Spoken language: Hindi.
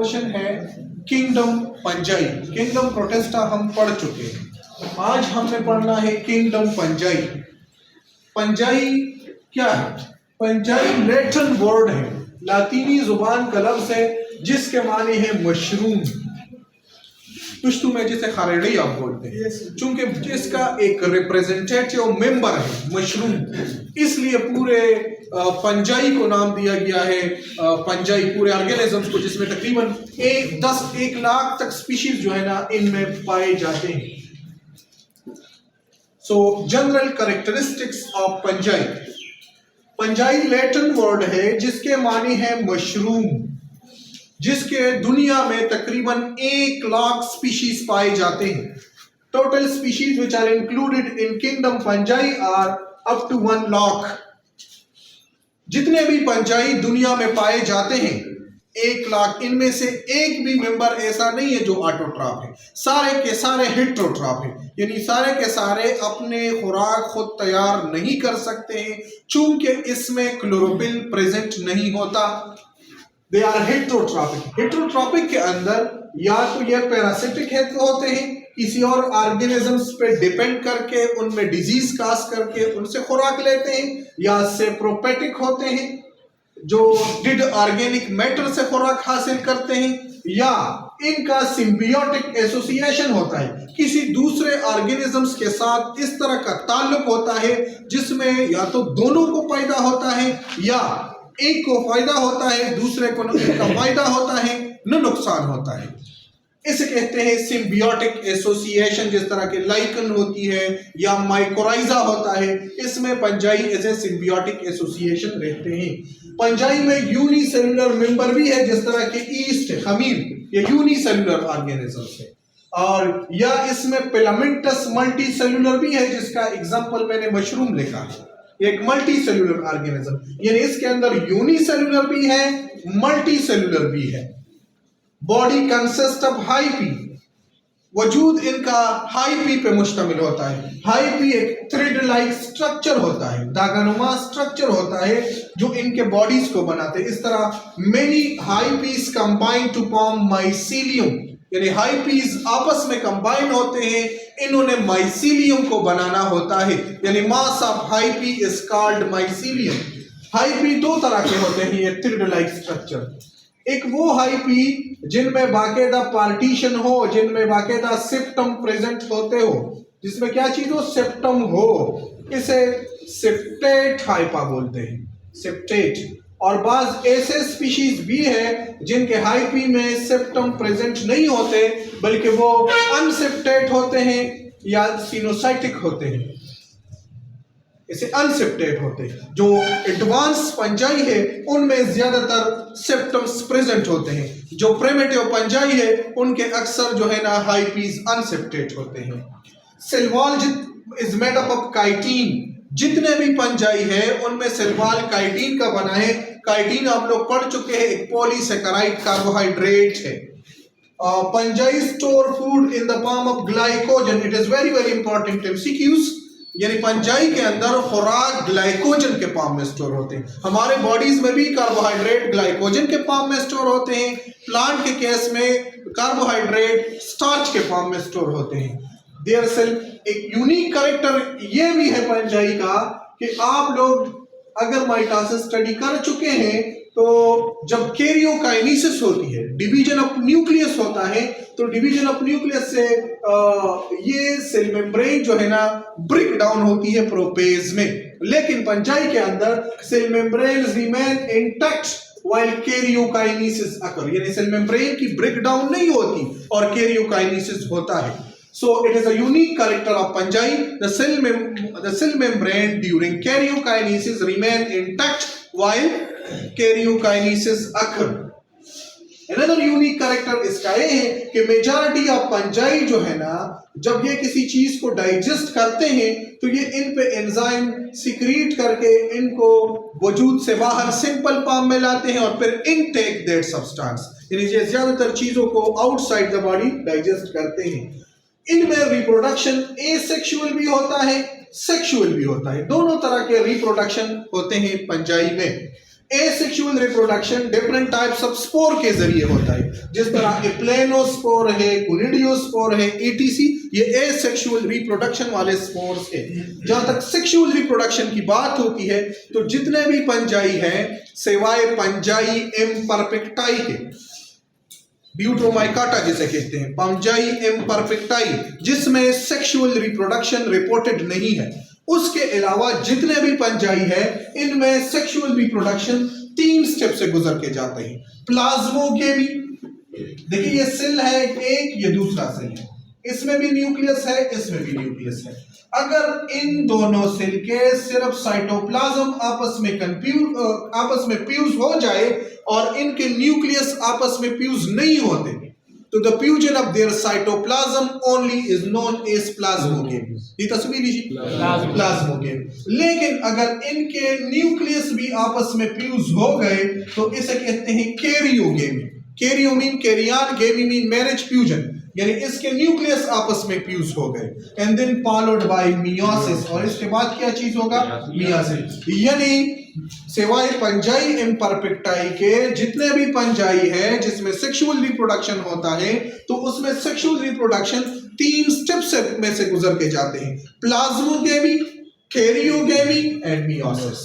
क्वेश्चन है किंगडम पंजाई। किंगडम प्रोटेस्टा हम पढ़ चुके हैं, आज हमने पढ़ना है किंगडम पंजाई। पंजाई क्या है? पंजाई लैटिन वर्ड है, लातीनी जुबान का लफ्ज है जिसके माने है मशरूम। पुश्तू में जिसे खरेड़ी आप बोलते हैं, चूंकि जिसका एक रिप्रेजेंटेटिव मेंबर है मशरूम, इसलिए पूरे पंजाई को नाम दिया गया है पंजाई, पूरे ऑर्गेनिजम्स को, जिसमें तकरीबन 1 लाख तक स्पीशीज जो है ना इनमें पाए जाते हैं। सो general characteristics of Panjai. Panjai Latin word है जिसके माने है मशरूम, जिसके दुनिया में तकरीबन 1 लाख स्पीशीज पाए जाते हैं। Total species which are included in kingdom fungi are up to 1 lakh. जितने भी पंजाई दुनिया में पाए जाते हैं 1 लाख, इनमें से एक भी मेंबर ऐसा नहीं है जो ऑटोट्रॉप है, सारे के सारे हेटेरोट्रॉप है, यानी सारे के सारे अपने खुराक खुद तैयार नहीं कर सकते हैं, चूंकि इसमें क्लोरोफिल प्रेजेंट नहीं होता। They are heterotrophic. हेटेरोट्रॉपिक के अंदर या तो ये पैरासिटिक होते हैं, किसी और ऑर्गेनिजम्स पे डिपेंड करके उनमें डिजीज काज करके उनसे खुराक लेते हैं, या सेप्रोपेटिक होते हैं जो डिड ऑर्गेनिक मैटर से खुराक हासिल करते हैं, या इनका सिम्बियोटिक एसोसिएशन होता है, किसी दूसरे ऑर्गेनिजम्स के साथ इस तरह का ताल्लुक होता है जिसमें या तो दोनों को फायदा होता है या एक को फायदा होता है, दूसरे को न फायदा होता है न नुकसान होता है। इसे कहते हैं सिम्बियोटिक एसोसिएशन। जिस तरह के लाइकन होती है या माइकोराइजा होता है, इसमें पंजाई एज ए सिम्बियोटिक एसोसिएशन रहते हैं। पंजाई में यूनिसेलुलर मेंबर भी है, जिस तरह के ईस्ट है, खमीर, ये यूनिसेलुलर ऑर्गेनिज्म है। और या इसमें फिलामेंटस मल्टी सेलुलर भी है, जिसका एग्जांपल मैंने मशरूम लिखा है, एक मल्टी सेलुलर ऑर्गेनिज्म, यानी इसके अंदर यूनिसेलुलर भी है, मल्टी सेलुलर भी है। Body consist of high P, वजूद इनका हाई पी पे मुश्तमिल होता है। हाई पी एक थ्रेड लाइक स्ट्रक्चर होता है, धागानुमा स्ट्रक्चर होता है जो इनके बॉडीज को बनाते हैं। इस तरह many hyphae combine to form mycelium, यानी हाई पीस आपस में कंबाइन होते हैं, इन्होंने माइसीलियम को बनाना होता है, यानी mass of high P is called mycelium. High P 2 तरह के होते हैं, ये थ्रेड लाइक स्ट्रक्चर। एक वो हाई पी जिनमें बाकायदा पार्टीशन हो, जिनमें बाकायदा सेप्टम प्रेजेंट होते हो, जिसमें क्या चीज हो, सेप्टम हो, इसे सेप्टेट हाइपा बोलते हैं, सेप्टेट। और बाज ऐसे स्पीशीज भी है जिनके हाई पी में सेप्टम प्रेजेंट नहीं होते, बल्कि वो अनसेप्टेट होते हैं या सिनोसाइटिक होते हैं, इसे अनसेप्टेट होते हैं। जो एडवांस पंजाई है उनमें ज्यादातर सेप्टम्स प्रेजेंट होते हैं, जो प्रिमिटिव पंजाई है उनके अक्सर जो है ना हाई पीस अनसेप्टेट होते हैं। Cell wall is made up of chitin. जितने भी पंजाई है उनमें सेल वॉल काइटिन का बना है। काइटिन आप लोग पढ़ चुके हैं, एक पॉलीसेकेराइड कार्बोहाइड्रेट है। Fungi store food in the form of glycogen. It is very very important MCQs, यानी पंजाई के अंदर खुराक ग्लाइकोजन के फॉर्म में स्टोर होते हैं। हमारे बॉडीज में भी कार्बोहाइड्रेट ग्लाइकोजन के फॉर्म में स्टोर होते हैं, प्लांट के केस में कार्बोहाइड्रेट स्टार्च के फॉर्म में स्टोर होते हैं। देयर सेल्फ एक यूनिक कैरेक्टर ये भी है पंजाई का कि आप लोग अगर माइटोसिस स्टडी कर चुके हैं तो जब कैरियोकाइनेसिस होती है, डिवीजन ऑफ न्यूक्लियस होता है, तो डिवीजन ऑफ न्यूक्लियस से ये सेल मेम्ब्रेन जो है ना ब्रेक डाउन होती है प्रोपेज में, लेकिन पंजाई के अंदर cell membrane remain intact while karyokinesis occur, यानी सेल मेम्ब्रेन की ब्रेक डाउन नहीं होती और कैरियोकाइनेसिस होता है। So it is a unique character of fungi. The cell membrane during karyokinesis remain intact while karyokinesis occur. Another unique character इसका ये है कि मेजॉरिटी ऑफ पंजाई जो है ना, जब ये किसी चीज को डाइजेस्ट करते हैं तो ये इन पे एंजाइम सिक्रीट करके इनको वजूद से बाहर सिंपल फॉर्म में लाते हैं और फिर इनटेक दैट सब्सटेंस, यानी ये ज्यादातर चीजों को आउटसाइड द बॉडी डाइजेस्ट करते हैं। इनमें रिप्रोडक्शन एसेक्सुअल भी होता है, सेक्सुअल भी होता है, दोनों तरह के रिप्रोडक्शन होते हैं पंजाई में। Asexual reproduction different types of spore के जरिए होता है, जिस तरह के प्लेनोस्पोर है, कोनिडियोस्पोर है, एटीसी, ये एसेक्सुअल रिप्रोडक्शन वाले स्पोर्स है। जहां तक सेक्सुअल रिप्रोडक्शन की बात होती है तो जितने भी पंजाई हैं सिवाय पंजाई इम्परफेक्टाई के, ब्यूट्रोमाइकाटा जिसे कहते हैं, पंजाई इम्परफेक्टाई, जिसमें सेक्सुअल रिप्रोडक्शन रिपोर्टेड नहीं है, उसके अलावा जितने भी पंजाई है इनमें सेक्सुअल रिप्रोडक्शन 3 स्टेप से गुजर के जाते हैं। प्लाज्मोगेमी, देखिए ये सेल है एक, ये दूसरा सेल है, इसमें भी न्यूक्लियस है, इसमें भी न्यूक्लियस है। अगर इन दोनों सेल के सिर्फ साइटोप्लाज्म आपस में फ्यूज हो जाए और इनके न्यूक्लियस आपस में फ्यूज नहीं होते, तो the fusion of their cytoplasm only is known as plasmogamy. ये तस्वीर लीजिए, प्लाज्मोगेमी। लेकिन अगर इनके न्यूक्लियस भी आपस में फ्यूज हो गए तो इसे कहते हैं karyogamy. Karyo mean karyon, gamy mean marriage, fusion, यानी इसके न्यूक्लियस आपस में फ्यूज हो गए। And then followed by meiosis, और इसके बाद क्या चीज होगा? मियोसिस। यानी सिवाय पंजाई इम्परफेक्टाई के जितने भी पंजाई है जिसमें सेक्सुअल रिप्रोडक्शन होता है तो उसमें सेक्सुअल रिप्रोडक्शन 3 स्टेप्स में से गुजर के जाते हैं: प्लाज्मोगेमी, कैरियोगेमी एंड मियोसिस।